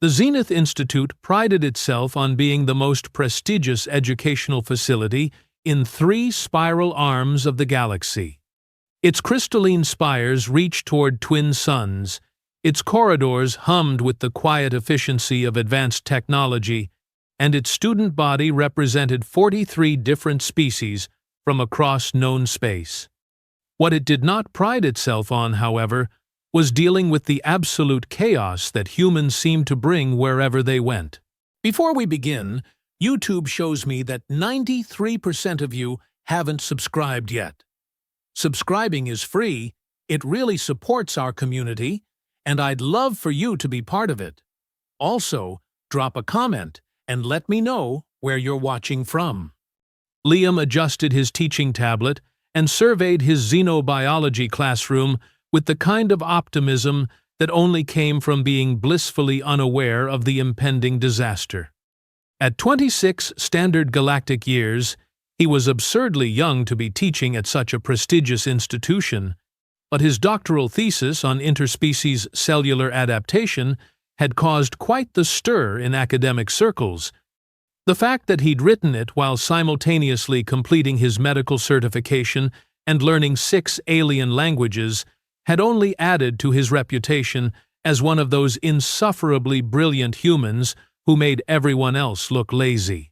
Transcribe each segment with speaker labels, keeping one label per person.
Speaker 1: The Zenith Institute prided itself on being the most prestigious educational facility in 3 spiral arms of the galaxy. Its crystalline spires reached toward twin suns, its corridors hummed with the quiet efficiency of advanced technology, and its student body represented 43 different species from across known space. What it did not pride itself on, however, was dealing with the absolute chaos that humans seemed to bring wherever they went. Before we begin, YouTube shows me that 93% of you haven't subscribed yet. Subscribing is free, it really supports our community, and I'd love for you to be part of it. Also, drop a comment and let me know where you're watching from. Liam adjusted his teaching tablet and surveyed his xenobiology classroom with the kind of optimism that only came from being blissfully unaware of the impending disaster. At 26 standard galactic years, he was absurdly young to be teaching at such a prestigious institution, but his doctoral thesis on interspecies cellular adaptation had caused quite the stir in academic circles. The fact that he'd written it while simultaneously completing his medical certification and learning 6 alien languages had only added to his reputation as one of those insufferably brilliant humans who made everyone else look lazy.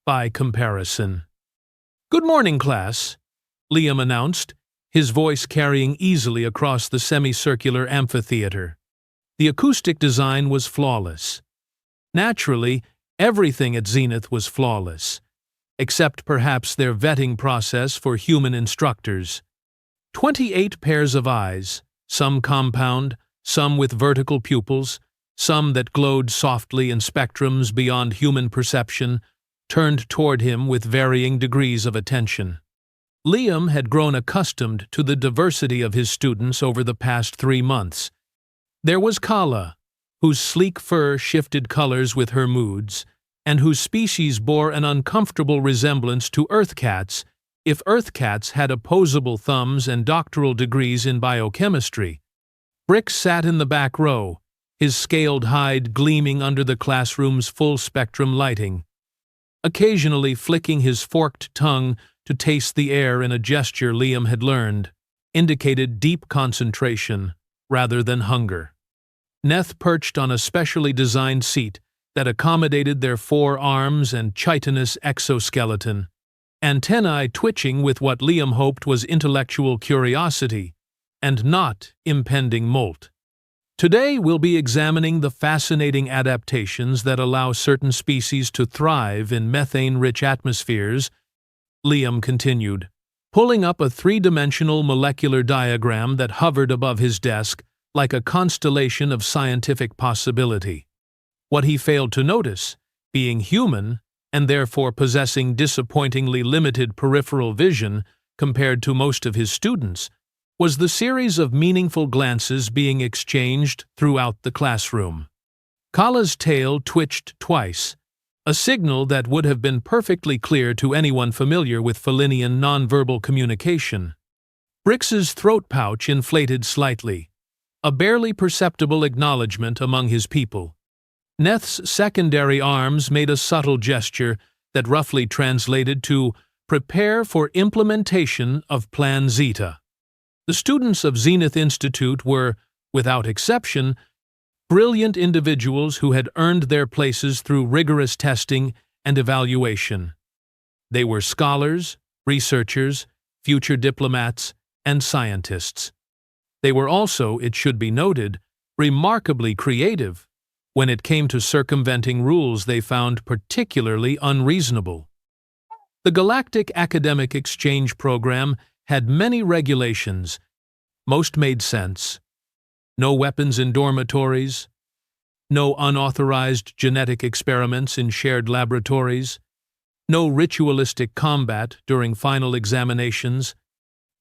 Speaker 1: By comparison. "Good morning, class," Liam announced, his voice carrying easily across the semicircular amphitheater. The acoustic design was flawless. Naturally, everything at Zenith was flawless, except perhaps their vetting process for human instructors. 28 pairs of eyes, some compound, some with vertical pupils, some that glowed softly in spectrums beyond human perception, turned toward him with varying degrees of attention. Liam had grown accustomed to the diversity of his students over the past 3 months. There was Kala, whose sleek fur shifted colors with her moods, and whose species bore an uncomfortable resemblance to Earth cats if Earth cats had opposable thumbs and doctoral degrees in biochemistry. Brick sat in the back row, his scaled hide gleaming under the classroom's full-spectrum lighting. Occasionally flicking his forked tongue to taste the air in a gesture Liam had learned, indicated deep concentration rather than hunger. Neth perched on a specially designed seat that accommodated their 4 arms and chitinous exoskeleton, antennae twitching with what Liam hoped was intellectual curiosity, and not impending molt. Today we'll be examining the fascinating adaptations that allow certain species to thrive in methane-rich atmospheres, Liam continued, pulling up a 3-dimensional molecular diagram that hovered above his desk like a constellation of scientific possibility. What he failed to notice, being human, and therefore possessing disappointingly limited peripheral vision compared to most of his students, was the series of meaningful glances being exchanged throughout the classroom. Kala's tail twitched twice, a signal that would have been perfectly clear to anyone familiar with Felinian nonverbal communication. Brix's throat pouch inflated slightly, a barely perceptible acknowledgement among his people. Neth's secondary arms made a subtle gesture that roughly translated to "prepare for implementation of Plan Zeta." The students of Zenith Institute were, without exception, brilliant individuals who had earned their places through rigorous testing and evaluation. They were scholars, researchers, future diplomats, and scientists. They were also, it should be noted, remarkably creative when it came to circumventing rules they found particularly unreasonable. The Galactic Academic Exchange Program had many regulations. Most made sense. No weapons in dormitories, no unauthorized genetic experiments in shared laboratories, no ritualistic combat during final examinations,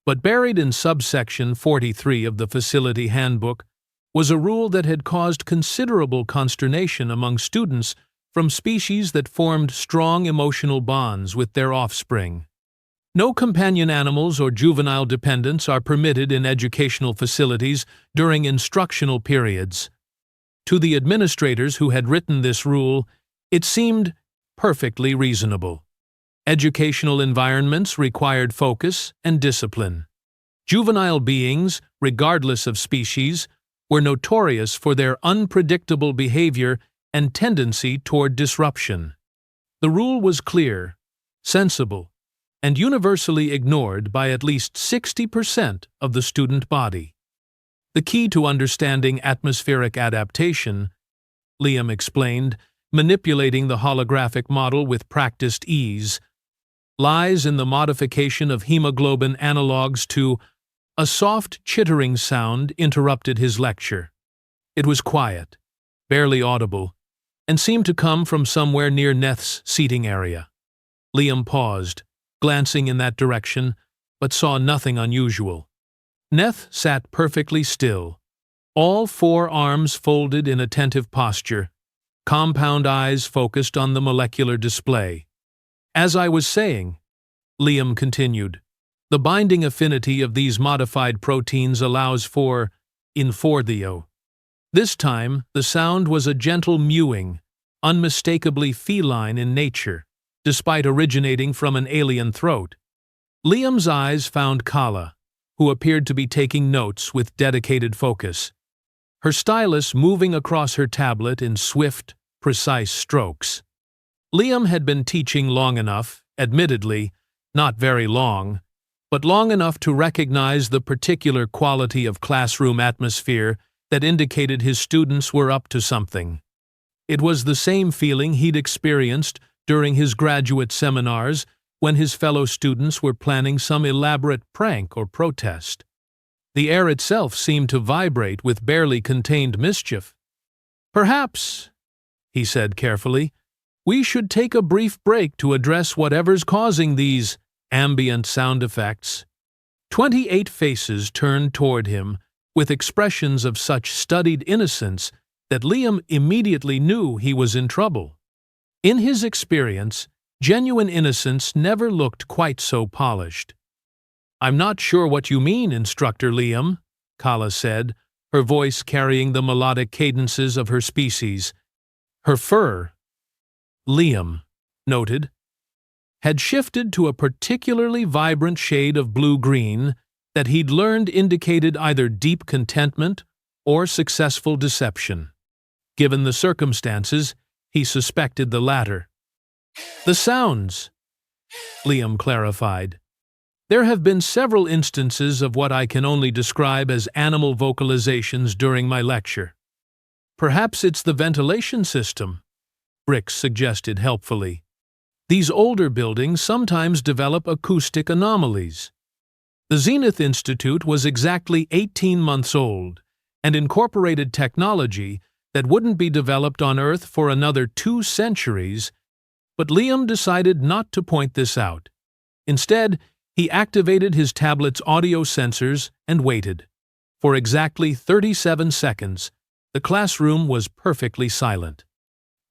Speaker 1: but buried in subsection 43 of the facility handbook was a rule that had caused considerable consternation among students from species that formed strong emotional bonds with their offspring. No companion animals or juvenile dependents are permitted in educational facilities during instructional periods. To the administrators who had written this rule, it seemed perfectly reasonable. Educational environments required focus and discipline. Juvenile beings, regardless of species, were notorious for their unpredictable behavior and tendency toward disruption. The rule was clear, sensible, and universally ignored by at least 60% of the student body. The key to understanding atmospheric adaptation, Liam explained, manipulating the holographic model with practiced ease, lies in the modification of hemoglobin analogs to a soft chittering sound interrupted his lecture. It was quiet, barely audible, and seemed to come from somewhere near Neth's seating area. Liam paused, glancing in that direction, but saw nothing unusual. Neth sat perfectly still, all four arms folded in attentive posture, compound eyes focused on the molecular display. As I was saying, Liam continued, the binding affinity of these modified proteins allows for inforthio. This time, the sound was a gentle mewing, unmistakably feline in nature, despite originating from an alien throat. Liam's eyes found Kala, who appeared to be taking notes with dedicated focus, her stylus moving across her tablet in swift, precise strokes. Liam had been teaching long enough, admittedly, not very long, but long enough to recognize the particular quality of classroom atmosphere that indicated his students were up to something. It was the same feeling he'd experienced during his graduate seminars when his fellow students were planning some elaborate prank or protest. The air itself seemed to vibrate with barely contained mischief. "Perhaps," he said carefully, "we should take a brief break to address whatever's causing these ambient sound effects." 28 faces turned toward him with expressions of such studied innocence that Liam immediately knew he was in trouble. In his experience, genuine innocence never looked quite so polished. "I'm not sure what you mean, Instructor Liam," Kala said, her voice carrying the melodic cadences of her species. Her fur, Liam noted, had shifted to a particularly vibrant shade of blue-green that he'd learned indicated either deep contentment or successful deception. Given the circumstances, he suspected the latter. "The sounds," Liam clarified. "There have been several instances of what I can only describe as animal vocalizations during my lecture. Perhaps it's the ventilation system," Brix suggested helpfully. "These older buildings sometimes develop acoustic anomalies." The Zenith Institute was exactly 18 months old and incorporated technology that wouldn't be developed on Earth for another 2 centuries, but Liam decided not to point this out. Instead, he activated his tablet's audio sensors and waited. For exactly 37 seconds, the classroom was perfectly silent.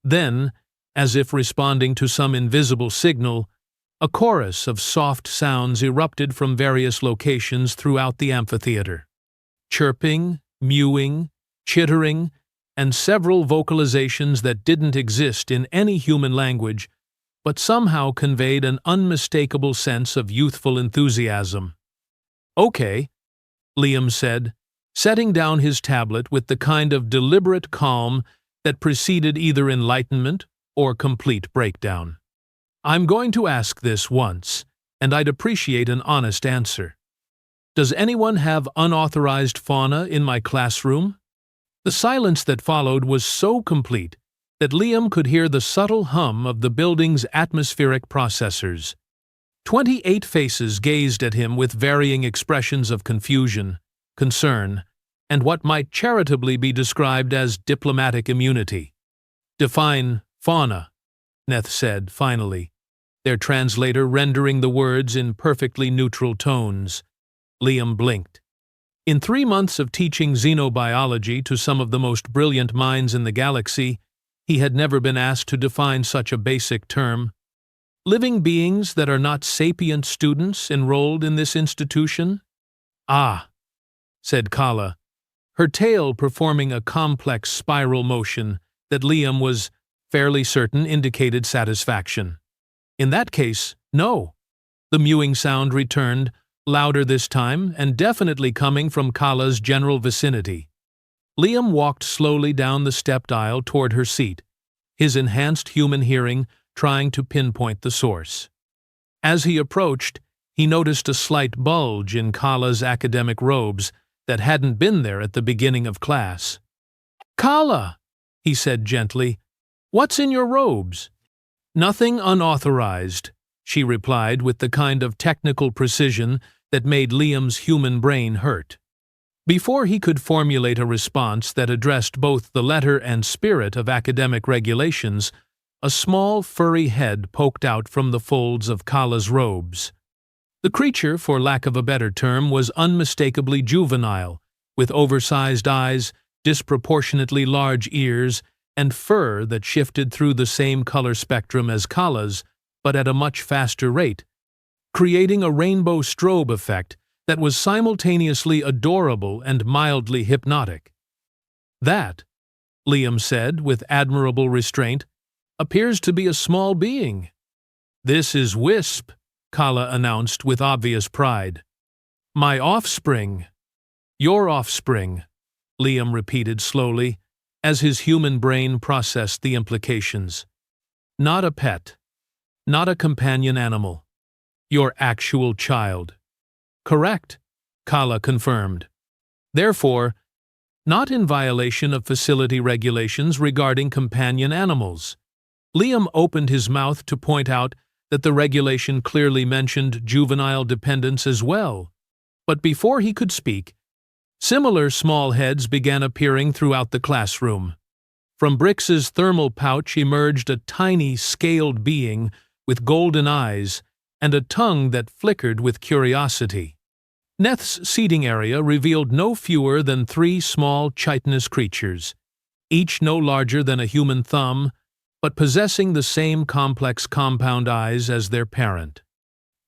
Speaker 1: Then, as if responding to some invisible signal, a chorus of soft sounds erupted from various locations throughout the amphitheater. Chirping, mewing, chittering, and several vocalizations that didn't exist in any human language, but somehow conveyed an unmistakable sense of youthful enthusiasm. "Okay," Liam said, setting down his tablet with the kind of deliberate calm that preceded either enlightenment or complete breakdown. "I'm going to ask this once, and I'd appreciate an honest answer. Does anyone have unauthorized fauna in my classroom?" The silence that followed was so complete that Liam could hear the subtle hum of the building's atmospheric processors. 28 faces gazed at him with varying expressions of confusion, concern, and what might charitably be described as diplomatic immunity. "Define fauna," Neth said finally, their translator rendering the words in perfectly neutral tones. Liam blinked. In 3 months of teaching xenobiology to some of the most brilliant minds in the galaxy, he had never been asked to define such a basic term. Living beings that are not sapient students enrolled in this institution? "Ah," said Kala, her tail performing a complex spiral motion that Liam was fairly certain indicated satisfaction. In that case, no. The mewing sound returned, louder this time and definitely coming from Kala's general vicinity. Liam walked slowly down the stepped aisle toward her seat, his enhanced human hearing trying to pinpoint the source. As he approached, he noticed a slight bulge in Kala's academic robes that hadn't been there at the beginning of class. "Kala," he said gently, "what's in your robes?" "Nothing unauthorized," she replied with the kind of technical precision that made Liam's human brain hurt. Before he could formulate a response that addressed both the letter and spirit of academic regulations, a small furry head poked out from the folds of Kala's robes. The creature, for lack of a better term, was unmistakably juvenile, with oversized eyes, disproportionately large ears, and fur that shifted through the same color spectrum as Kala's, but at a much faster rate, creating a rainbow strobe effect that was simultaneously adorable and mildly hypnotic. "That," Liam said with admirable restraint, "appears to be a small being." "This is Wisp," Kala announced with obvious pride. "My offspring." "Your offspring," Liam repeated slowly, as his human brain processed the implications. "Not a pet. Not a companion animal. Your actual child." "Correct," Kala confirmed. "Therefore, not in violation of facility regulations regarding companion animals." Liam opened his mouth to point out that the regulation clearly mentioned juvenile dependents as well. But before he could speak, similar small heads began appearing throughout the classroom. From Brix's thermal pouch emerged a tiny, scaled being with golden eyes and a tongue that flickered with curiosity. Neth's seating area revealed no fewer than 3 small chitinous creatures, each no larger than a human thumb, but possessing the same complex compound eyes as their parent.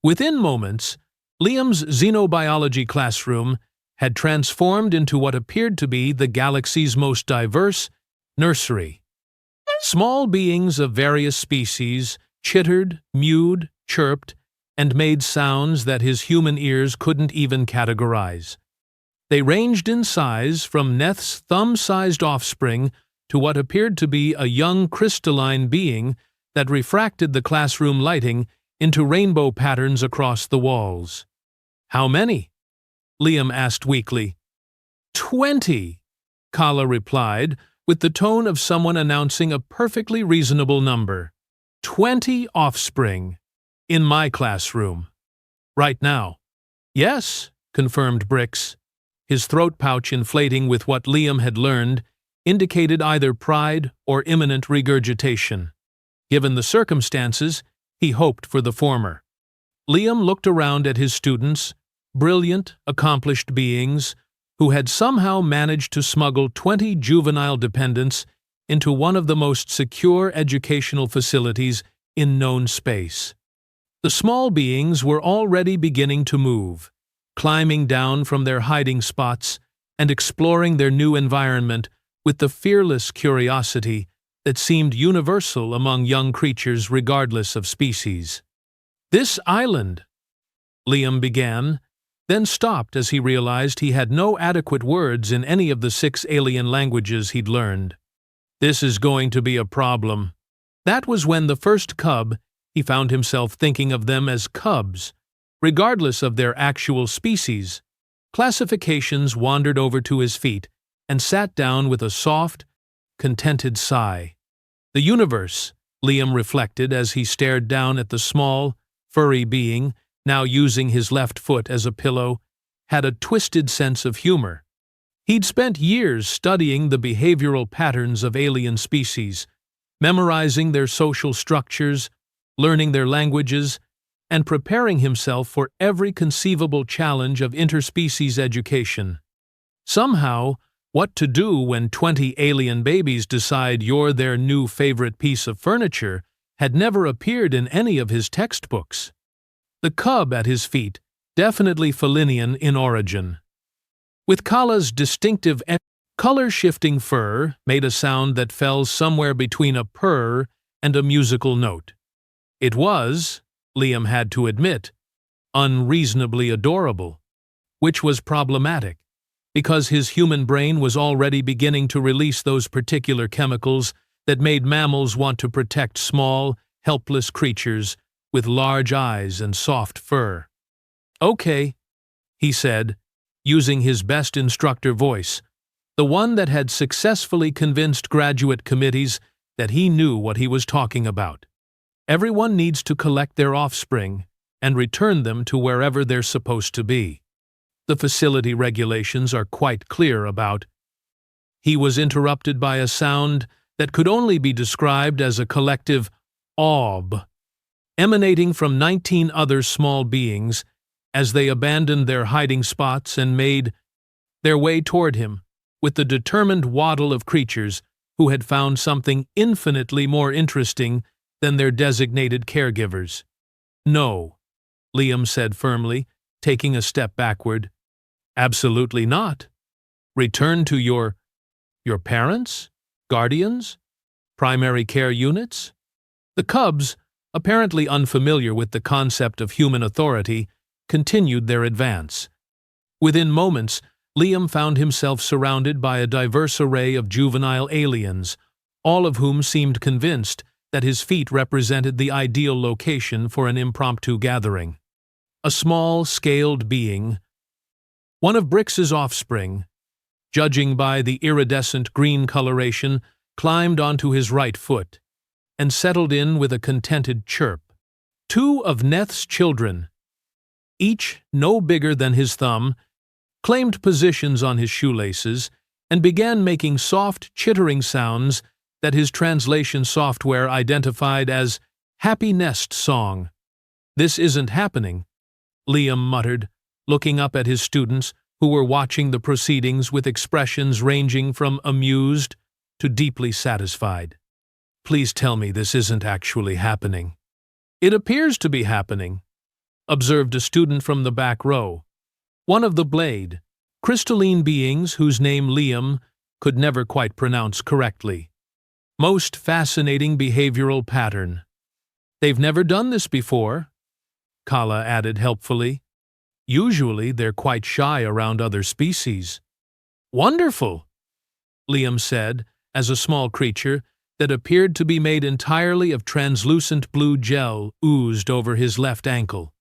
Speaker 1: Within moments, Liam's xenobiology classroom had transformed into what appeared to be the galaxy's most diverse nursery. Small beings of various species chittered, mewed, chirped, and made sounds that his human ears couldn't even categorize. They ranged in size from Neth's thumb-sized offspring to what appeared to be a young crystalline being that refracted the classroom lighting into rainbow patterns across the walls. "How many?" Liam asked weakly. 20, Kala replied, with the tone of someone announcing a perfectly reasonable number. 20 offspring. In my classroom. Right now. "Yes," confirmed Brix, his throat pouch inflating with what Liam had learned indicated either pride or imminent regurgitation. Given the circumstances, he hoped for the former. Liam looked around at his students, brilliant, accomplished beings, who had somehow managed to smuggle 20 juvenile dependents into one of the most secure educational facilities in known space. The small beings were already beginning to move, climbing down from their hiding spots and exploring their new environment with the fearless curiosity that seemed universal among young creatures regardless of species. "This island," Liam began, then stopped as he realized he had no adequate words in any of the 6 alien languages he'd learned. "This is going to be a problem." That was when the first cub, he found himself thinking of them as cubs, regardless of their actual species. Classifications wandered over to his feet and sat down with a soft, contented sigh. The universe, Liam reflected as he stared down at the small, furry being, now using his left foot as a pillow, had a twisted sense of humor. He'd spent years studying the behavioral patterns of alien species, memorizing their social structures, learning their languages, and preparing himself for every conceivable challenge of interspecies education. Somehow, what to do when 20 alien babies decide you're their new favorite piece of furniture had never appeared in any of his textbooks. The cub at his feet, definitely Felinian in origin. with Kala's distinctive color-shifting fur made a sound that fell somewhere between a purr and a musical note. It was, Liam had to admit, unreasonably adorable, which was problematic, because his human brain was already beginning to release those particular chemicals that made mammals want to protect small, helpless creatures with large eyes and soft fur. "Okay," he said, using his best instructor voice, the one that had successfully convinced graduate committees that he knew what he was talking about. "Everyone needs to collect their offspring and return them to wherever they're supposed to be. The facility regulations are quite clear about." He was interrupted by a sound that could only be described as a collective "awb," emanating from 19 other small beings as they abandoned their hiding spots and made their way toward him, with the determined waddle of creatures who had found something infinitely more interesting than their designated caregivers. "No," Liam said firmly, taking a step backward. "Absolutely not. Return to your parents? Guardians? Primary care units?" The cubs, apparently unfamiliar with the concept of human authority, continued their advance. Within moments, Liam found himself surrounded by a diverse array of juvenile aliens, all of whom seemed convinced that his feet represented the ideal location for an impromptu gathering. A small, scaled being, one of Brix's offspring, judging by the iridescent green coloration, climbed onto his right foot and settled in with a contented chirp. Two of Neth's children, each no bigger than his thumb, claimed positions on his shoelaces and began making soft, chittering sounds that his translation software identified as "happy nest song." "This isn't happening," Liam muttered, looking up at his students who were watching the proceedings with expressions ranging from amused to deeply satisfied. "Please tell me this isn't actually happening." "It appears to be happening," observed a student from the back row, one of the Blade, crystalline beings whose name Liam could never quite pronounce correctly. "Most fascinating behavioral pattern." "They've never done this before," Kala added helpfully. "Usually they're quite shy around other species." "Wonderful," Liam said, as a small creature that appeared to be made entirely of translucent blue gel oozed over his left ankle.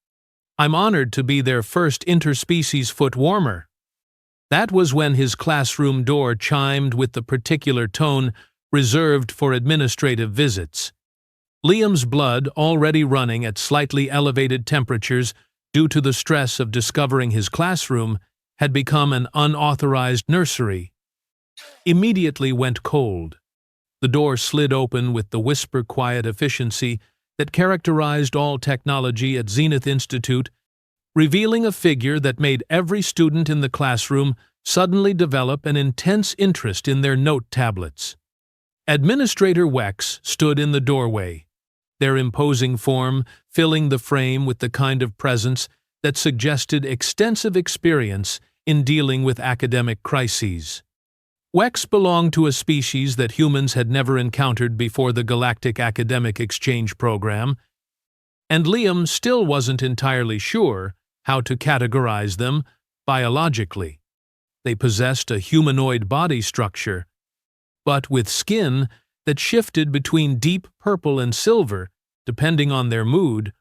Speaker 1: "I'm honored to be their first interspecies foot warmer." That was when his classroom door chimed with the particular tone reserved for administrative visits. Liam's blood, already running at slightly elevated temperatures due to the stress of discovering his classroom, had become an unauthorized nursery, immediately went cold. The door slid open with the whisper-quiet efficiency that characterized all technology at Zenith Institute, revealing a figure that made every student in the classroom suddenly develop an intense interest in their note tablets. Administrator Wex stood in the doorway, their imposing form filling the frame with the kind of presence that suggested extensive experience in dealing with academic crises. Wex belonged to a species that humans had never encountered before the Galactic Academic Exchange Program, and Liam still wasn't entirely sure how to categorize them biologically. They possessed a humanoid body structure, but with skin that shifted between deep purple and silver, depending on their mood,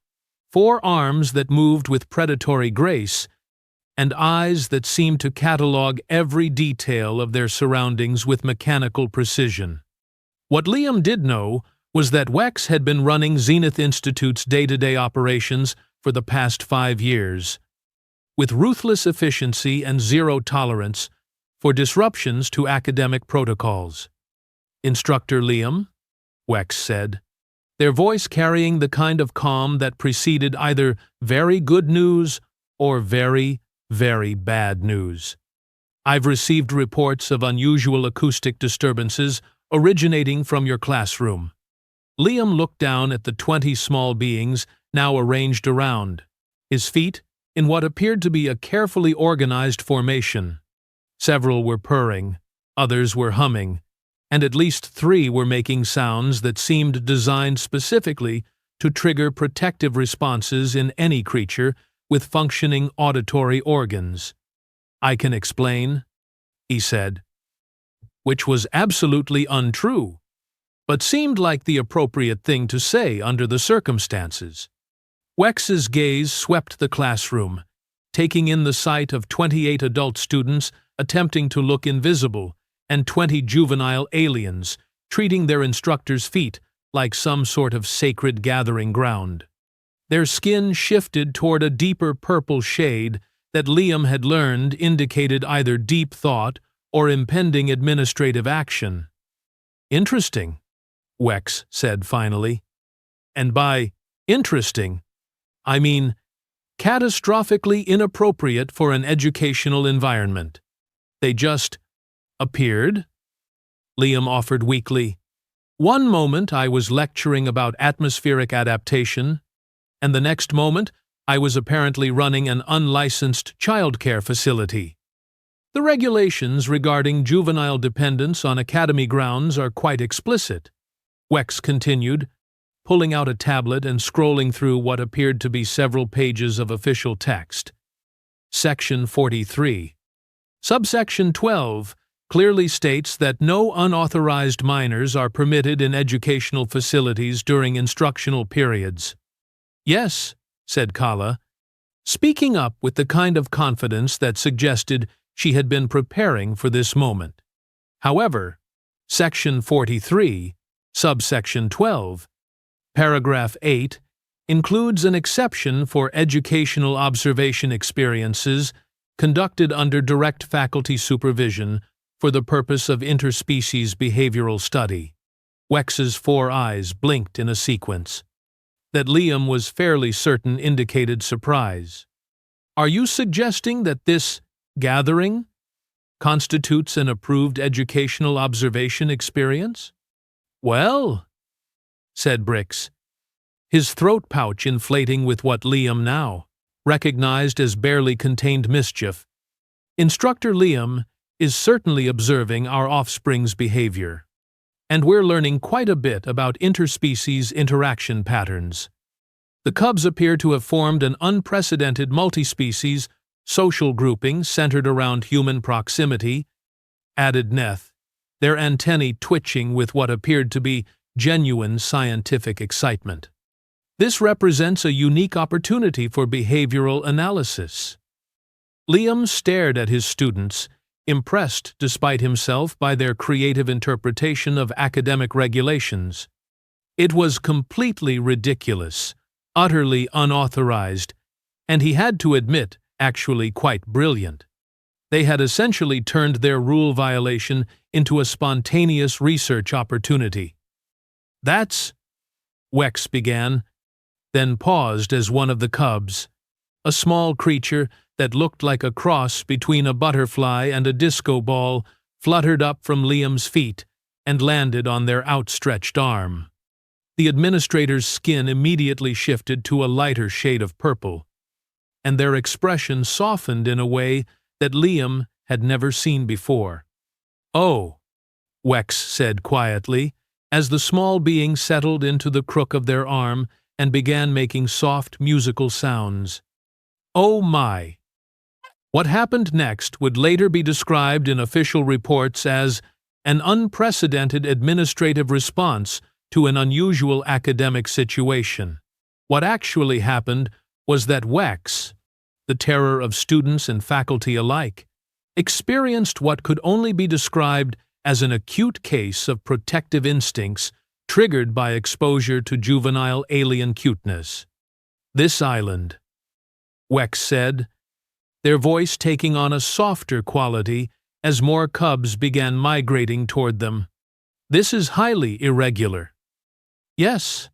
Speaker 1: 4 arms that moved with predatory grace, and eyes that seemed to catalog every detail of their surroundings with mechanical precision. What Liam did know was that Wex had been running Zenith Institute's day-to-day operations for the past 5 years, with ruthless efficiency and zero tolerance for disruptions to academic protocols. "Instructor Liam," Wex said, their voice carrying the kind of calm that preceded either very good news or very, very bad news. "I've received reports of unusual acoustic disturbances originating from your classroom." Liam looked down at the 20 small beings now arranged around, his feet in what appeared to be a carefully organized formation. Several were purring, others were humming, and at least 3 were making sounds that seemed designed specifically to trigger protective responses in any creature with functioning auditory organs. "I can explain," he said, which was absolutely untrue, but seemed like the appropriate thing to say under the circumstances. Wex's gaze swept the classroom, taking in the sight of 28 adult students attempting to look invisible and 20 juvenile aliens treating their instructor's feet like some sort of sacred gathering ground. Their skin shifted toward a deeper purple shade that Liam had learned indicated either deep thought or impending administrative action. "Interesting," Wex said finally. "And by interesting, I mean catastrophically inappropriate for an educational environment. They just appeared," Liam offered weakly. "One moment I was lecturing about atmospheric adaptation, and the next moment I was apparently running an unlicensed childcare facility. The regulations regarding juvenile dependence on academy grounds are quite explicit," Wex continued, pulling out a tablet and scrolling through what appeared to be several pages of official text. Section 43. Subsection 12 clearly states that no unauthorized minors are permitted in educational facilities during instructional periods. "Yes," said Kala, speaking up with the kind of confidence that suggested she had been preparing for this moment. However, Section 43, subsection 12, paragraph 8, includes an exception for educational observation experiences conducted under direct faculty supervision for the purpose of interspecies behavioral study. Wex's 4 eyes blinked in a sequence that Liam was fairly certain indicated surprise. "Are you suggesting that this gathering constitutes an approved educational observation experience?" "Well," said Brix, his throat pouch inflating with what Liam now recognized as barely contained mischief, "Instructor Liam is certainly observing our offspring's behavior, and we're learning quite a bit about interspecies interaction patterns. The cubs appear to have formed an unprecedented multispecies social grouping centered around human proximity," added Neth, their antennae twitching with what appeared to be genuine scientific excitement. "This represents a unique opportunity for behavioral analysis." Liam stared at his students, impressed despite himself by their creative interpretation of academic regulations. It was completely ridiculous, utterly unauthorized, and he had to admit, actually quite brilliant. They had essentially turned their rule violation into a spontaneous research opportunity. "That's," Wex began, then paused as one of the cubs, a small creature that looked like a cross between a butterfly and a disco ball, fluttered up from Liam's feet and landed on their outstretched arm. The administrator's skin immediately shifted to a lighter shade of purple, and their expression softened in a way that Liam had never seen before. "Oh," Wex said quietly, as the small being settled into the crook of their arm and began making soft musical sounds. "Oh my." What happened next would later be described in official reports as an unprecedented administrative response to an unusual academic situation. What actually happened was that Wex, the terror of students and faculty alike, experienced what could only be described as an acute case of protective instincts triggered by exposure to juvenile alien cuteness. "This island," Wex said, their voice taking on a softer quality as more cubs began migrating toward them. "This is highly irregular." "Yes,"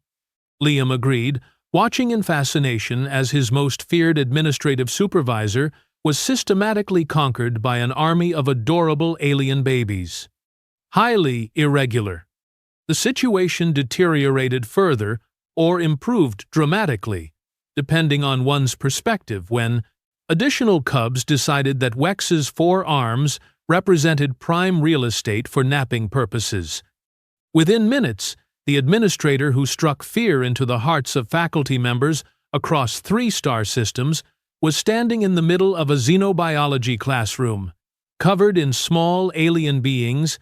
Speaker 1: Liam agreed, watching in fascination as his most feared administrative supervisor was systematically conquered by an army of adorable alien babies. "Highly irregular." The situation deteriorated further or improved dramatically, depending on one's perspective, when additional cubs decided that Wex's 4 arms represented prime real estate for napping purposes. Within minutes, the administrator who struck fear into the hearts of faculty members across 3-star systems was standing in the middle of a xenobiology classroom, covered in small alien beings,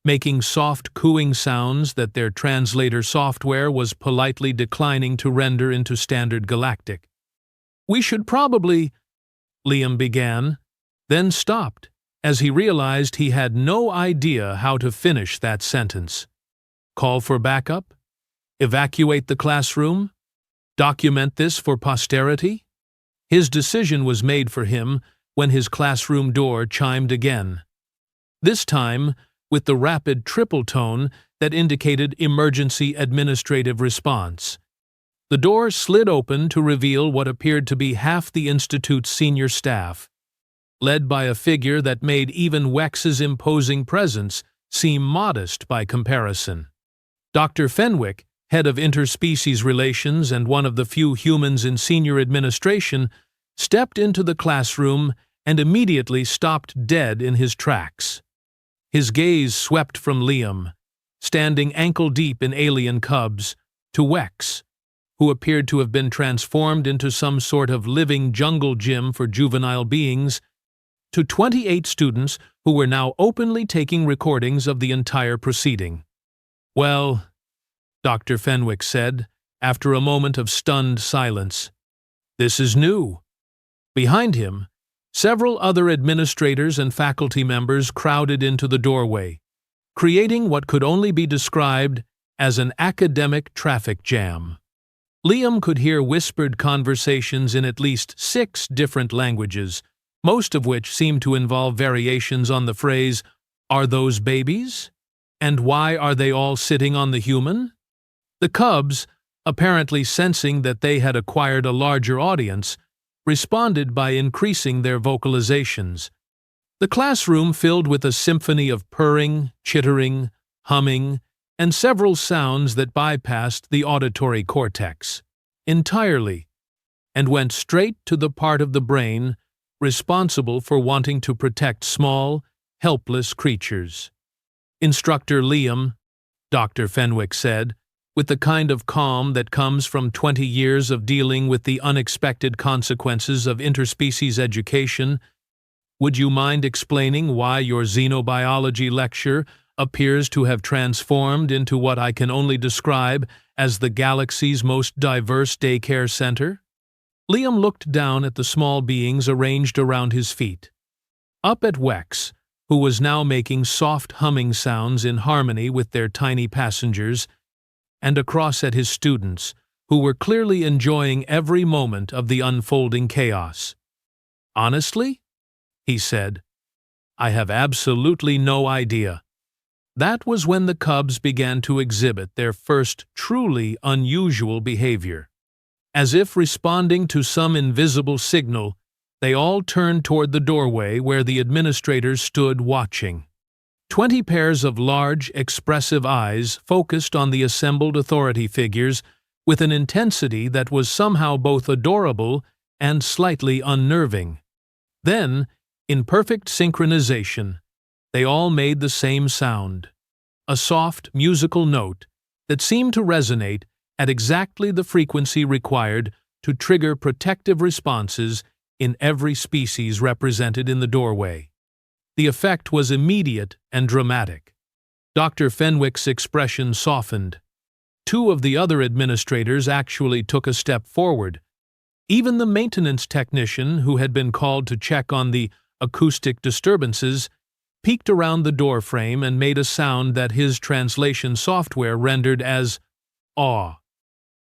Speaker 1: making soft cooing sounds that their translator software was politely declining to render into standard galactic. "We should probably," Liam began, then stopped, as he realized he had no idea how to finish that sentence. Call for backup? Evacuate the classroom? Document this for posterity? His decision was made for him when his classroom door chimed again. This time, with the rapid triple tone that indicated emergency administrative response. The door slid open to reveal what appeared to be half the institute's senior staff, led by a figure that made even Wex's imposing presence seem modest by comparison. Dr. Fenwick, head of interspecies relations and one of the few humans in senior administration, stepped into the classroom and immediately stopped dead in his tracks. His gaze swept from Liam, standing ankle-deep in alien cubs, to Wex, who appeared to have been transformed into some sort of living jungle gym for juvenile beings, to 28 students who were now openly taking recordings of the entire proceeding. "Well," Dr. Fenwick said, after a moment of stunned silence, "this is new." Behind him, several other administrators and faculty members crowded into the doorway, creating what could only be described as an academic traffic jam. Liam could hear whispered conversations in at least 6 different languages, most of which seemed to involve variations on the phrase, "Are those babies? And why are they all sitting on the human?" The cubs, apparently sensing that they had acquired a larger audience, responded by increasing their vocalizations. The classroom filled with a symphony of purring, chittering, humming, and several sounds that bypassed the auditory cortex entirely and went straight to the part of the brain responsible for wanting to protect small, helpless creatures. "Instructor Liam," Dr. Fenwick said, with the kind of calm that comes from 20 years of dealing with the unexpected consequences of interspecies education, "would you mind explaining why your xenobiology lecture appears to have transformed into what I can only describe as the galaxy's most diverse daycare center?" Liam looked down at the small beings arranged around his feet, up at Wex, who was now making soft humming sounds in harmony with their tiny passengers, and across at his students, who were clearly enjoying every moment of the unfolding chaos. "Honestly," he said, "I have absolutely no idea." That was when the cubs began to exhibit their first truly unusual behavior. As if responding to some invisible signal, they all turned toward the doorway where the administrators stood watching. 20 pairs of large, expressive eyes focused on the assembled authority figures with an intensity that was somehow both adorable and slightly unnerving. Then, in perfect synchronization, they all made the same sound, a soft, musical note that seemed to resonate at exactly the frequency required to trigger protective responses in every species represented in the doorway. The effect was immediate and dramatic. Dr. Fenwick's expression softened. 2 of the other administrators actually took a step forward. Even the maintenance technician, who had been called to check on the acoustic disturbances, peeked around the doorframe and made a sound that his translation software rendered as "aw."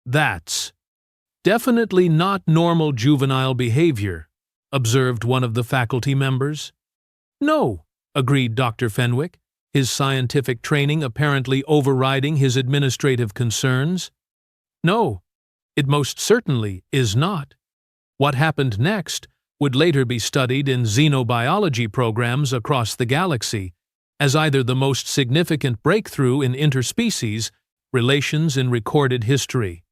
Speaker 1: "That's definitely not normal juvenile behavior," observed one of the faculty members. "No," agreed Dr. Fenwick, his scientific training apparently overriding his administrative concerns. "No, it most certainly is not." What happened next would later be studied in xenobiology programs across the galaxy as either the most significant breakthrough in interspecies relations in recorded history,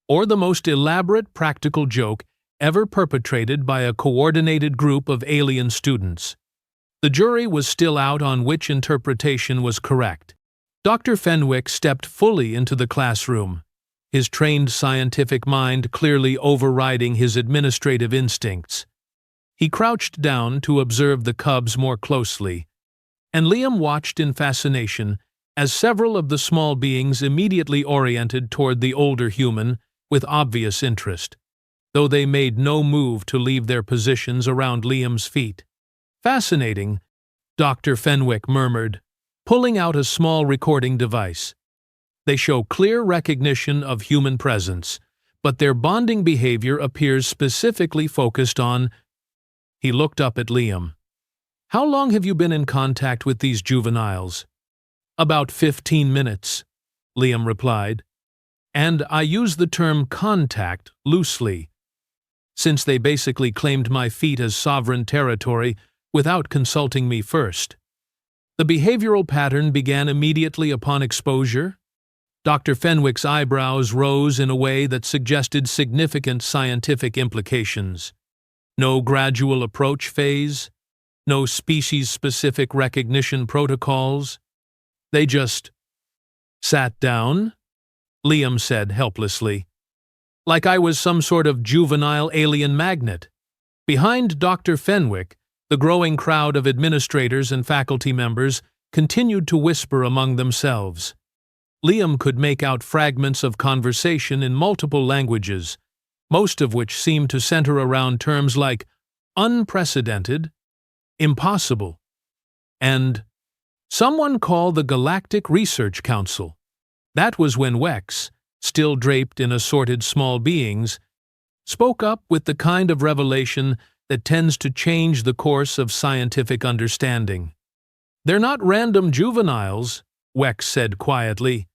Speaker 1: or the most elaborate practical joke ever perpetrated by a coordinated group of alien students. The jury was still out on which interpretation was correct. Dr. Fenwick stepped fully into the classroom, his trained scientific mind clearly overriding his administrative instincts. He crouched down to observe the cubs more closely, and Liam watched in fascination as several of the small beings immediately oriented toward the older human with obvious interest, though they made no move to leave their positions around Liam's feet. "Fascinating," Dr. Fenwick murmured, pulling out a small recording device. "They show clear recognition of human presence, but their bonding behavior appears specifically focused on—" He looked up at Liam. "How long have you been in contact with these juveniles?" "About 15 minutes," Liam replied. "And I use the term contact loosely, since they basically claimed my feet as sovereign territory without consulting me first. The behavioral pattern began immediately upon exposure." Dr. Fenwick's eyebrows rose in a way that suggested significant scientific implications. No gradual approach phase, no species-specific recognition protocols. "They just sat down," Liam said helplessly, "like I was some sort of juvenile alien magnet." Behind Dr. Fenwick, the growing crowd of administrators and faculty members continued to whisper among themselves. Liam could make out fragments of conversation in multiple languages, most of which seemed to center around terms like unprecedented, impossible, and someone call the Galactic Research Council. That was when Wex, still draped in assorted small beings, spoke up with the kind of revelation that tends to change the course of scientific understanding. "They're not random juveniles," Wex said quietly,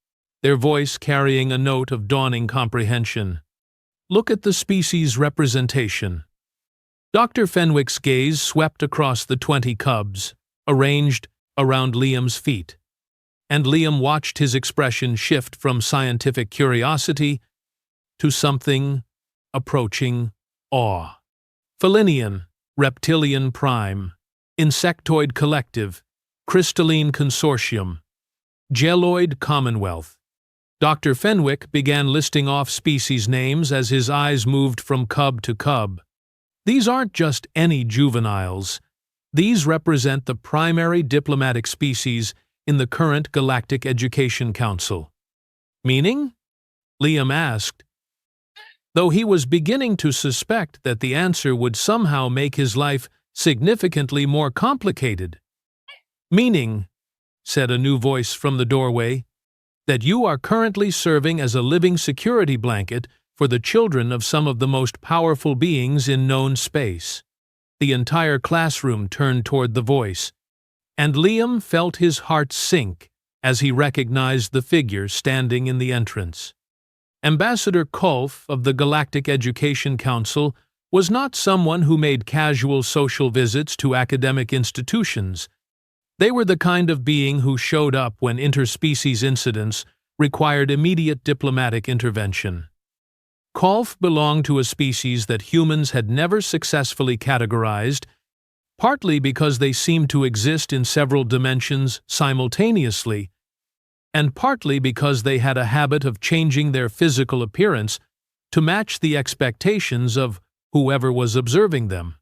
Speaker 1: their voice carrying a note of dawning comprehension. "Look at the species representation." Dr. Fenwick's gaze swept across the 20 cubs, arranged around Liam's feet, and Liam watched his expression shift from scientific curiosity to something approaching awe. Felinian, reptilian prime, insectoid collective, crystalline consortium, gelloid commonwealth. Dr. Fenwick began listing off species names as his eyes moved from cub to cub. "These aren't just any juveniles. These represent the primary diplomatic species in the current Galactic Education Council." "Meaning?" Liam asked, though he was beginning to suspect that the answer would somehow make his life significantly more complicated. "Meaning," said a new voice from the doorway, "that you are currently serving as a living security blanket for the children of some of the most powerful beings in known space." The entire classroom turned toward the voice, and Liam felt his heart sink as he recognized the figure standing in the entrance. Ambassador Kolf of the Galactic Education Council was not someone who made casual social visits to academic institutions. They were the kind of being who showed up when interspecies incidents required immediate diplomatic intervention. Kolf belonged to a species that humans had never successfully categorized, partly because they seemed to exist in several dimensions simultaneously, and partly because they had a habit of changing their physical appearance to match the expectations of whoever was observing them.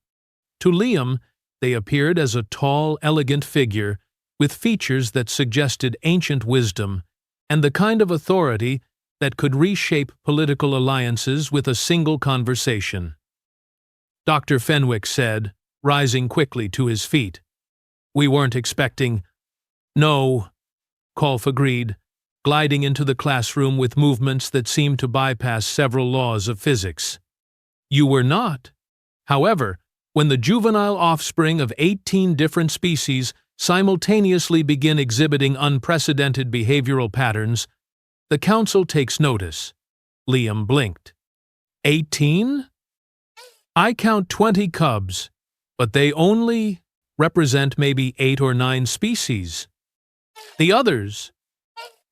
Speaker 1: To Liam, they appeared as a tall, elegant figure with features that suggested ancient wisdom and the kind of authority that could reshape political alliances with a single conversation. Dr. Fenwick said, rising quickly to his feet. "We weren't expecting—" "No," Kolf agreed, gliding into the classroom with movements that seemed to bypass several laws of physics. "You were not. However, when the juvenile offspring of 18 different species simultaneously begin exhibiting unprecedented behavioral patterns, the Council takes notice." Liam blinked. 18? "I count 20 cubs, but they only represent maybe 8 or 9 species. The others,"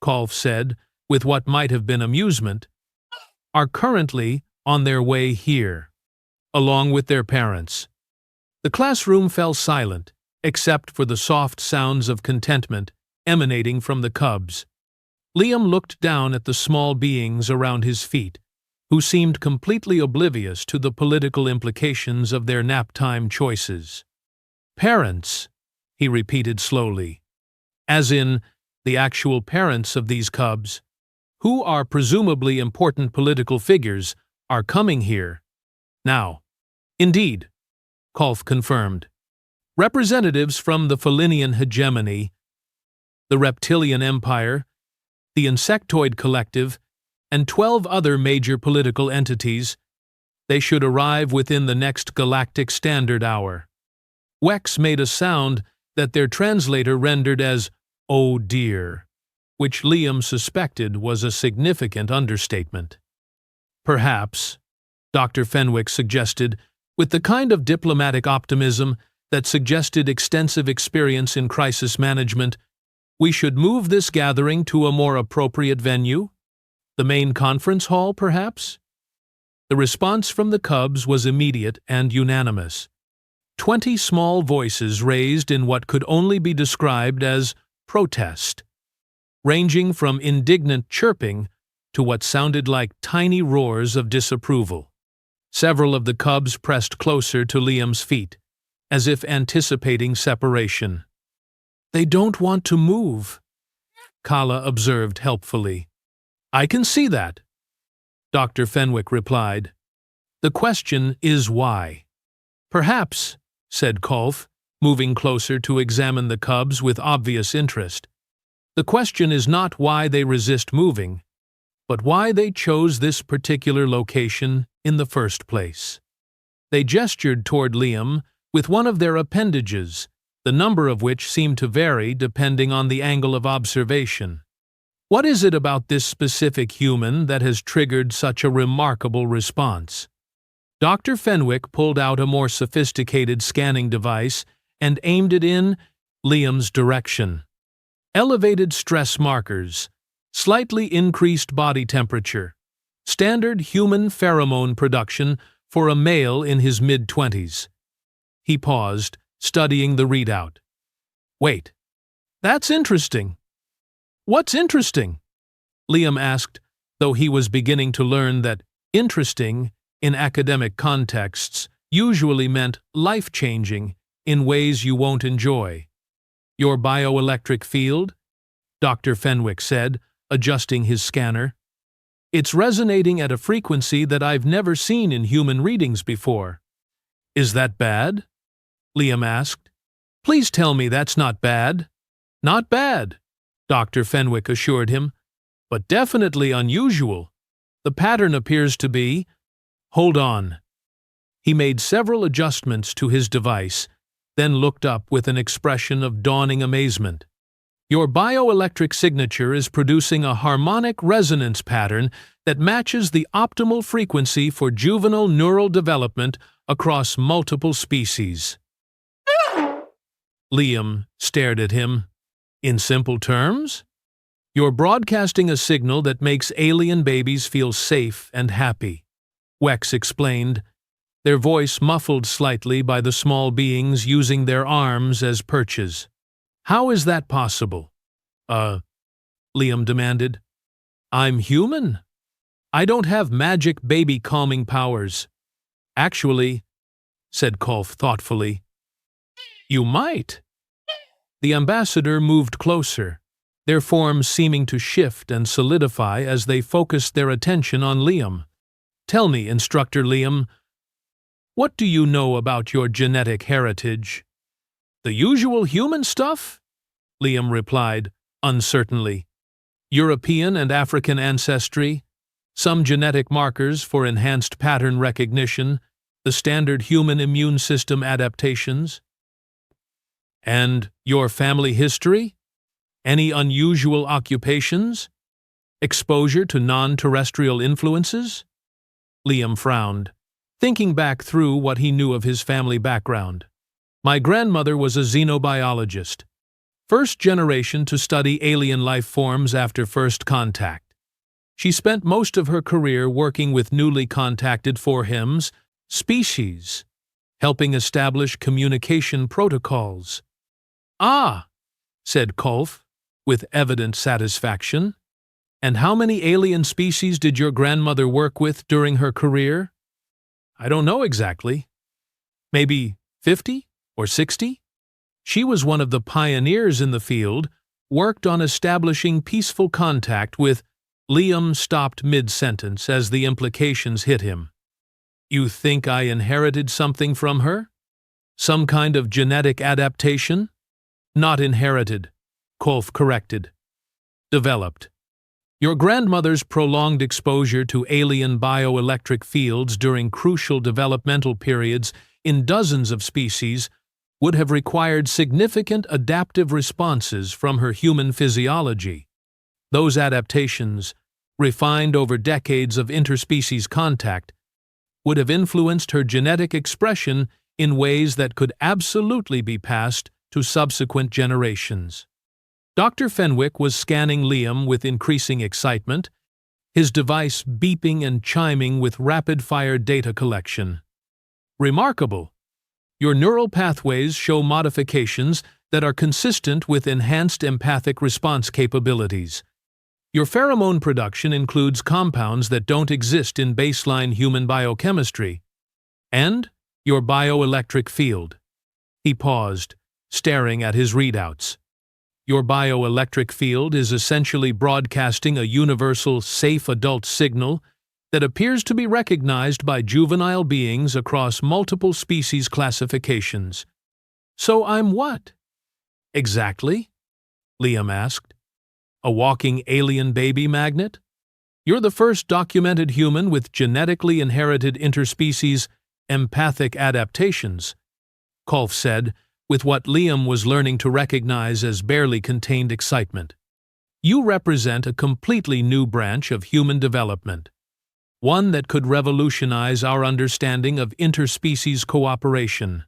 Speaker 1: Kolf said, with what might have been amusement, "are currently on their way here, along with their parents." The classroom fell silent, except for the soft sounds of contentment emanating from the cubs. Liam looked down at the small beings around his feet, who seemed completely oblivious to the political implications of their nap-time choices. Parents, he repeated slowly, as in the actual parents of these cubs, who are presumably important political figures, are coming here. Now. Indeed, Kolf confirmed. Representatives from the Felinian hegemony, the Reptilian Empire, the Insectoid Collective, and 12 other major political entities, they should arrive within the next galactic standard hour. Wex made a sound that their translator rendered as, "Oh dear," which Liam suspected was a significant understatement. Perhaps, Dr. Fenwick suggested, with the kind of diplomatic optimism that suggested extensive experience in crisis management, we should move this gathering to a more appropriate venue? The main conference hall, perhaps? The response from the cubs was immediate and unanimous. 20 small voices raised in what could only be described as protest, ranging from indignant chirping to what sounded like tiny roars of disapproval. Several of the cubs pressed closer to Liam's feet, as if anticipating separation. "They don't want to move," Kala observed helpfully. "I can see that," Dr. Fenwick replied. "The question is why." "Perhaps," said Kolf, moving closer to examine the cubs with obvious interest, "the question is not why they resist moving, but why they chose this particular location in the first place." They gestured toward Liam with one of their appendages, the number of which seemed to vary depending on the angle of observation. What is it about this specific human that has triggered such a remarkable response? Dr. Fenwick pulled out a more sophisticated scanning device and aimed it in Liam's direction. Elevated stress markers, slightly increased body temperature, standard human pheromone production for a male in his mid-20s. He paused, studying the readout. "Wait, that's interesting." "What's interesting?" Liam asked, though he was beginning to learn that interesting, in academic contexts, usually meant life-changing in ways you won't enjoy. "Your bioelectric field?" Dr. Fenwick said, adjusting his scanner. "It's resonating at a frequency that I've never seen in human readings before." "Is that bad?" Liam asked. "Please tell me that's not bad." "Not bad," Dr. Fenwick assured him, "but definitely unusual. The pattern appears to be—" "Hold on." He made several adjustments to his device, then looked up with an expression of dawning amazement. "Your bioelectric signature is producing a harmonic resonance pattern that matches the optimal frequency for juvenile neural development across multiple species." Liam stared at him. "In simple terms? You're broadcasting a signal that makes alien babies feel safe and happy," Wex explained, their voice muffled slightly by the small beings using their arms as perches. "How is that possible?" Liam demanded. "I'm human. I don't have magic baby calming powers." "Actually," said Kolf thoughtfully, "you might." The ambassador moved closer, their forms seeming to shift and solidify as they focused their attention on Liam. "Tell me, Instructor Liam, what do you know about your genetic heritage?" "The usual human stuff," Liam replied, uncertainly. "European and African ancestry, some genetic markers for enhanced pattern recognition, the standard human immune system adaptations." "And your family history? Any unusual occupations? Exposure to non-terrestrial influences?" Liam frowned, thinking back through what he knew of his family background. "My grandmother was a xenobiologist, first generation to study alien life forms after first contact. She spent most of her career working with newly contacted species, helping establish communication protocols. "Ah," said Kolf, with evident satisfaction. "And how many alien species did your grandmother work with during her career?" "I don't know exactly. Maybe 50 or 60? She was one of the pioneers in the field, worked on establishing peaceful contact with—" Liam stopped mid-sentence as the implications hit him. "You think I inherited something from her? Some kind of genetic adaptation?" "Not inherited," Kolf corrected. "Developed. Your grandmother's prolonged exposure to alien bioelectric fields during crucial developmental periods in dozens of species would have required significant adaptive responses from her human physiology. Those adaptations, refined over decades of interspecies contact, would have influenced her genetic expression in ways that could absolutely be passed to subsequent generations." Dr. Fenwick was scanning Liam with increasing excitement, his device beeping and chiming with rapid-fire data collection. "Remarkable. Your neural pathways show modifications that are consistent with enhanced empathic response capabilities. Your pheromone production includes compounds that don't exist in baseline human biochemistry. And your bioelectric field." He paused, staring at his readouts. "Your bioelectric field is essentially broadcasting a universal, safe adult signal that appears to be recognized by juvenile beings across multiple species classifications." "So I'm what?" "Exactly?" Liam asked. "A walking alien baby magnet? You're the first documented human with genetically inherited interspecies empathic adaptations," Kolf said, with what Liam was learning to recognize as barely contained excitement. "You represent a completely new branch of human development, one that could revolutionize our understanding of interspecies cooperation."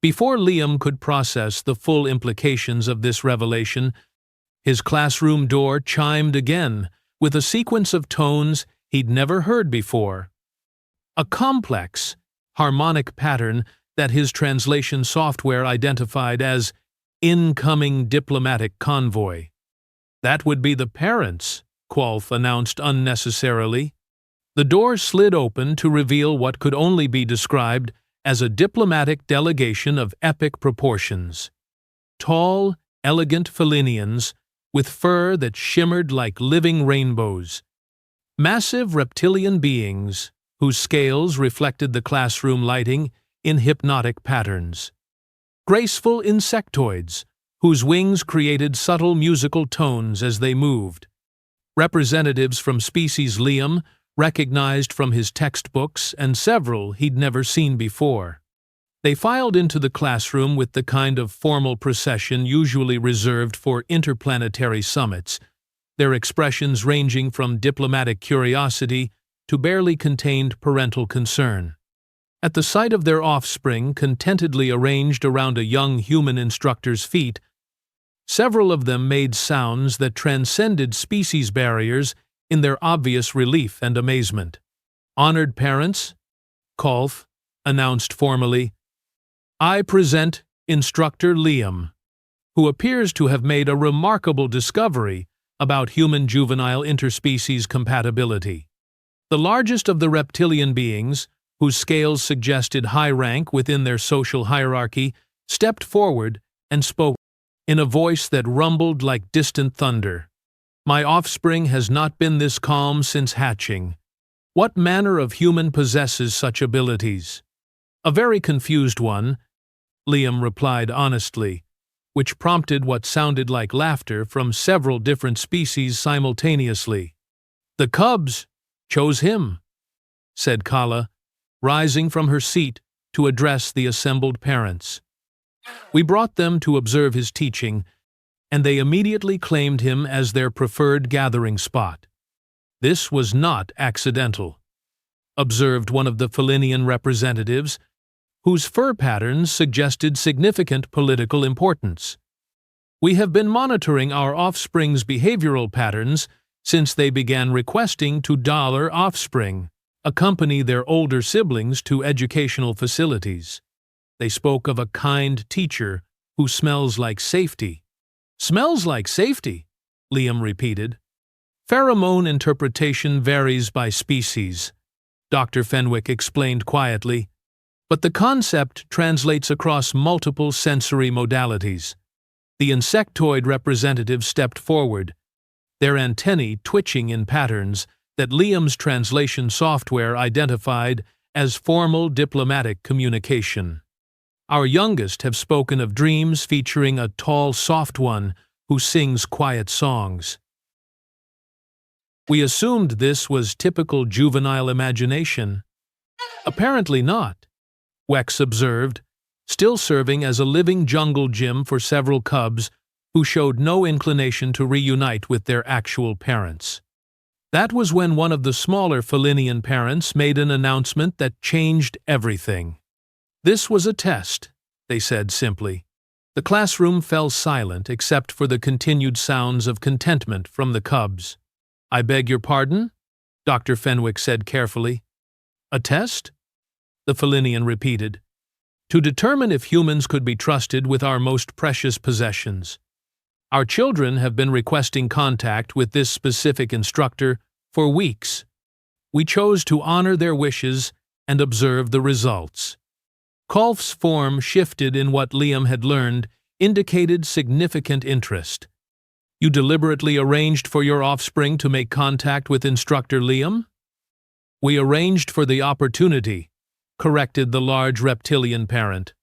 Speaker 1: Before Liam could process the full implications of this revelation, his classroom door chimed again with a sequence of tones he'd never heard before. A complex, harmonic pattern that his translation software identified as incoming diplomatic convoy. "That would be the parents," Kolf announced unnecessarily. The door slid open to reveal what could only be described as a diplomatic delegation of epic proportions. Tall, elegant felinians with fur that shimmered like living rainbows. Massive reptilian beings whose scales reflected the classroom lighting in hypnotic patterns. Graceful insectoids whose wings created subtle musical tones as they moved. Representatives from species Liam recognized from his textbooks and several he'd never seen before. They filed into the classroom with the kind of formal procession usually reserved for interplanetary summits, their expressions ranging from diplomatic curiosity to barely contained parental concern. At the sight of their offspring contentedly arranged around a young human instructor's feet, several of them made sounds that transcended species barriers in their obvious relief and amazement. "Honored parents," Kolf announced formally, "I present Instructor Liam, who appears to have made a remarkable discovery about human-juvenile interspecies compatibility. The largest of the reptilian beings, whose scales suggested high rank within their social hierarchy, stepped forward and spoke in a voice that rumbled like distant thunder. My offspring has not been this calm since hatching. What manner of human possesses such abilities?" "A very confused one," Liam replied honestly, which prompted what sounded like laughter from several different species simultaneously. "The cubs chose him," said Kala, rising from her seat to address the assembled parents. "We brought them to observe his teaching, and they immediately claimed him as their preferred gathering spot. This was not accidental," observed one of the Felinian representatives, whose fur patterns suggested significant political importance. "We have been monitoring our offspring's behavioral patterns since they began requesting to dollar offspring, accompany their older siblings to educational facilities. They spoke of a kind teacher who smells like safety. Smells like safety, Liam repeated. Pheromone interpretation varies by species, Dr. Fenwick explained quietly, but the concept translates across multiple sensory modalities. The insectoid representative stepped forward, their antennae twitching in patterns that Liam's translation software identified as formal diplomatic communication. Our youngest have spoken of dreams featuring a tall, soft one who sings quiet songs. We assumed this was typical juvenile imagination. Apparently not, Wex observed, still serving as a living jungle gym for several cubs who showed no inclination to reunite with their actual parents. That was when one of the smaller Felinian parents made an announcement that changed everything. This was a test, they said simply. The classroom fell silent except for the continued sounds of contentment from the cubs. I beg your pardon? Dr. Fenwick said carefully. A test? The Felinian repeated. To determine if humans could be trusted with our most precious possessions. Our children have been requesting contact with this specific instructor for weeks. We chose to honor their wishes and observe the results. Kolf's form shifted in what Liam had learned, indicated significant interest. You deliberately arranged for your offspring to make contact with Instructor Liam? We arranged for the opportunity, corrected the large reptilian parent.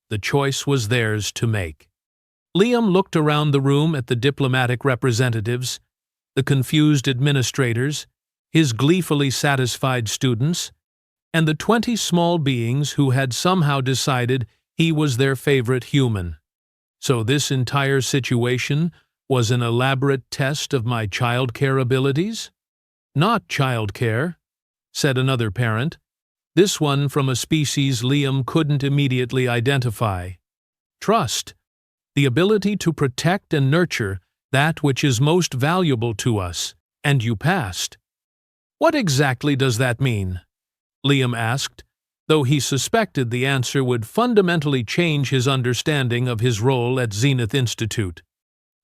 Speaker 1: The choice was theirs to make. Liam looked around the room at the diplomatic representatives, the confused administrators, his gleefully satisfied students, and the 20 small beings who had somehow decided he was their favorite human. So this entire situation was an elaborate test of my childcare abilities? Not childcare, said another parent, this one from a species Liam couldn't immediately identify. Trust, the ability to protect and nurture that which is most valuable to us, and you passed. What exactly does that mean? Liam asked, though he suspected the answer would fundamentally change his understanding of his role at Zenith Institute.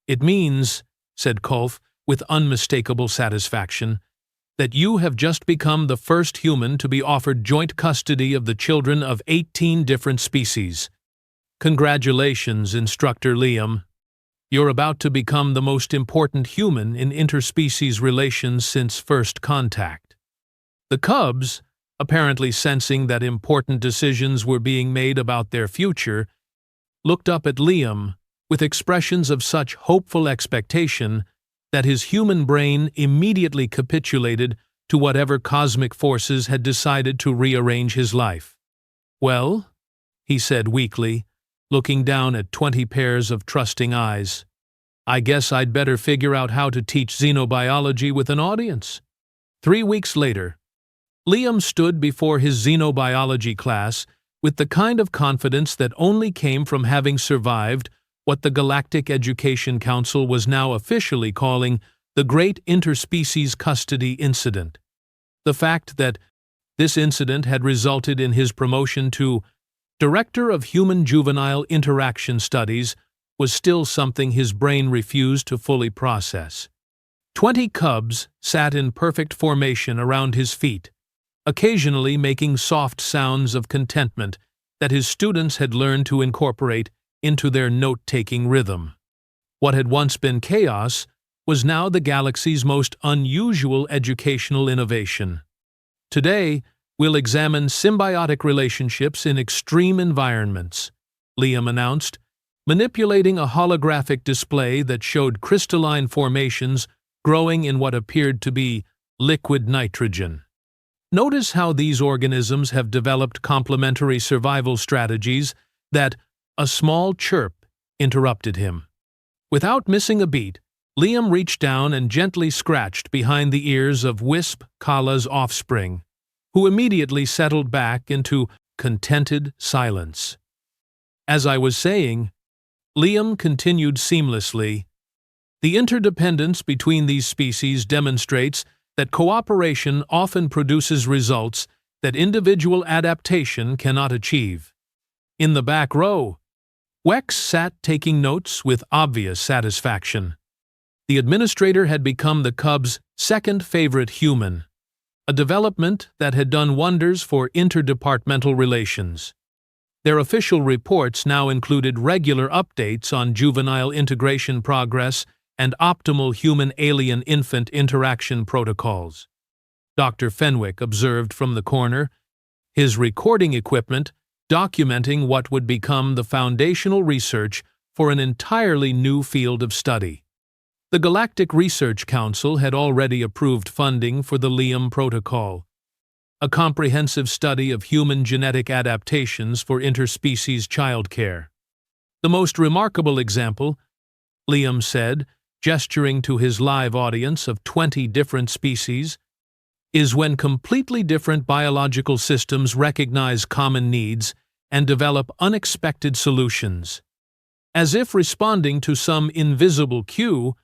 Speaker 1: It means, said Kolf with unmistakable satisfaction, that you have just become the first human to be offered joint custody of the children of 18 different species. Congratulations, Instructor Liam. You're about to become the most important human in interspecies relations since first contact. The cubs, apparently sensing that important decisions were being made about their future, looked up at Liam with expressions of such hopeful expectation that his human brain immediately capitulated to whatever cosmic forces had decided to rearrange his life. Well, he said weakly, looking down at 20 pairs of trusting eyes, I guess I'd better figure out how to teach xenobiology with an audience. 3 weeks later, Liam stood before his xenobiology class with the kind of confidence that only came from having survived what the Galactic Education Council was now officially calling the Great Interspecies Custody Incident. The fact that this incident had resulted in his promotion to Director of Human Juvenile Interaction Studies was still something his brain refused to fully process. 20 cubs sat in perfect formation around his feet, occasionally making soft sounds of contentment that his students had learned to incorporate into their note-taking rhythm. What had once been chaos was now the galaxy's most unusual educational innovation. Today, we'll examine symbiotic relationships in extreme environments, Liam announced, manipulating a holographic display that showed crystalline formations growing in what appeared to be liquid nitrogen. Notice how these organisms have developed complementary survival strategies that a small chirp interrupted him. Without missing a beat, Liam reached down and gently scratched behind the ears of Wisp Kala's offspring, who immediately settled back into contented silence. As I was saying, Liam continued seamlessly, the interdependence between these species demonstrates that cooperation often produces results that individual adaptation cannot achieve. In the back row, Wex sat taking notes with obvious satisfaction. The administrator had become the Cubs' second favorite human, a development that had done wonders for interdepartmental relations. Their official reports now included regular updates on juvenile integration progress and optimal human-alien-infant interaction protocols. Dr. Fenwick observed from the corner, his recording equipment documenting what would become the foundational research for an entirely new field of study. The Galactic Research Council had already approved funding for the Liam Protocol, a comprehensive study of human genetic adaptations for interspecies childcare. The most remarkable example, Liam said, gesturing to his live audience of 20 different species, is when completely different biological systems recognize common needs and develop unexpected solutions. As if responding to some invisible cue,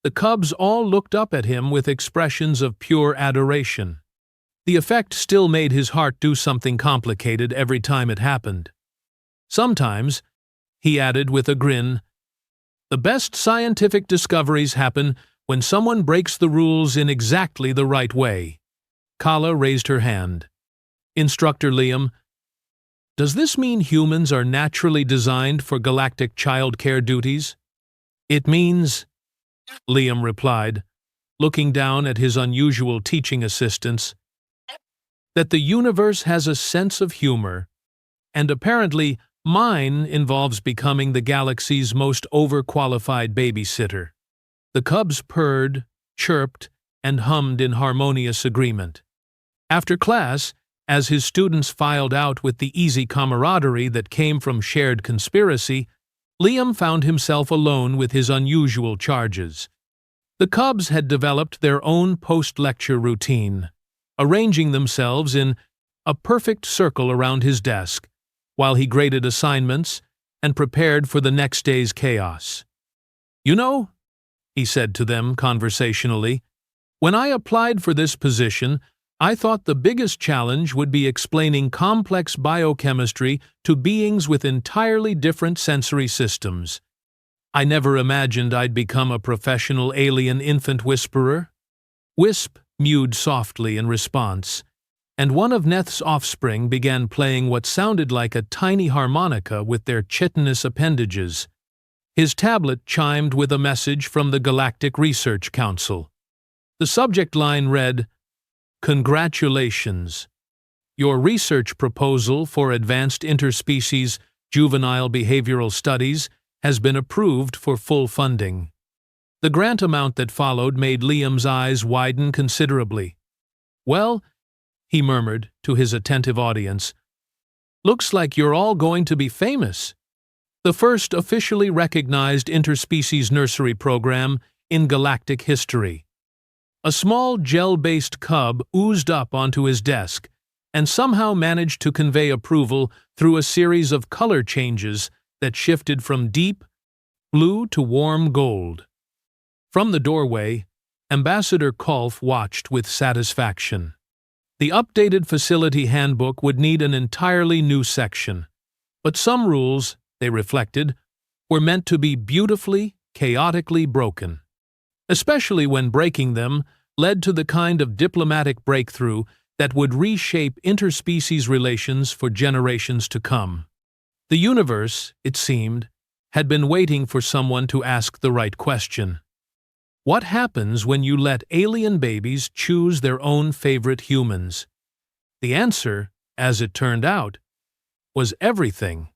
Speaker 1: the Cubs all looked up at him with expressions of pure adoration. The effect still made his heart do something complicated every time it happened. Sometimes, he added with a grin, the best scientific discoveries happen when someone breaks the rules in exactly the right way. Kala raised her hand. Instructor Liam, does this mean humans are naturally designed for galactic child care duties? It means, Liam replied, looking down at his unusual teaching assistants, that the universe has a sense of humor, and apparently mine involves becoming the galaxy's most overqualified babysitter. The Cubs purred, chirped, and hummed in harmonious agreement. After class, as his students filed out with the easy camaraderie that came from shared conspiracy, Liam found himself alone with his unusual charges. The Cubs had developed their own post-lecture routine, arranging themselves in a perfect circle around his desk, while he graded assignments and prepared for the next day's chaos. You know, he said to them conversationally, when I applied for this position, I thought the biggest challenge would be explaining complex biochemistry to beings with entirely different sensory systems. I never imagined I'd become a professional alien infant whisperer. Wisp mewed softly in response, and one of Neth's offspring began playing what sounded like a tiny harmonica with their chitinous appendages. His tablet chimed with a message from the Galactic Research Council. The subject line read, Congratulations! Your research proposal for advanced interspecies juvenile behavioral studies has been approved for full funding. The grant amount that followed made Liam's eyes widen considerably. Well, he murmured to his attentive audience, looks like you're all going to be famous. The first officially recognized interspecies nursery program in galactic history. A small gel-based cub oozed up onto his desk and somehow managed to convey approval through a series of color changes that shifted from deep blue to warm gold. From the doorway, Ambassador Kolf watched with satisfaction. The updated facility handbook would need an entirely new section, but some rules, they reflected, were meant to be beautifully, chaotically broken. Especially when breaking them led to the kind of diplomatic breakthrough that would reshape interspecies relations for generations to come. The universe, it seemed, had been waiting for someone to ask the right question. What happens when you let alien babies choose their own favorite humans? The answer, as it turned out, was everything.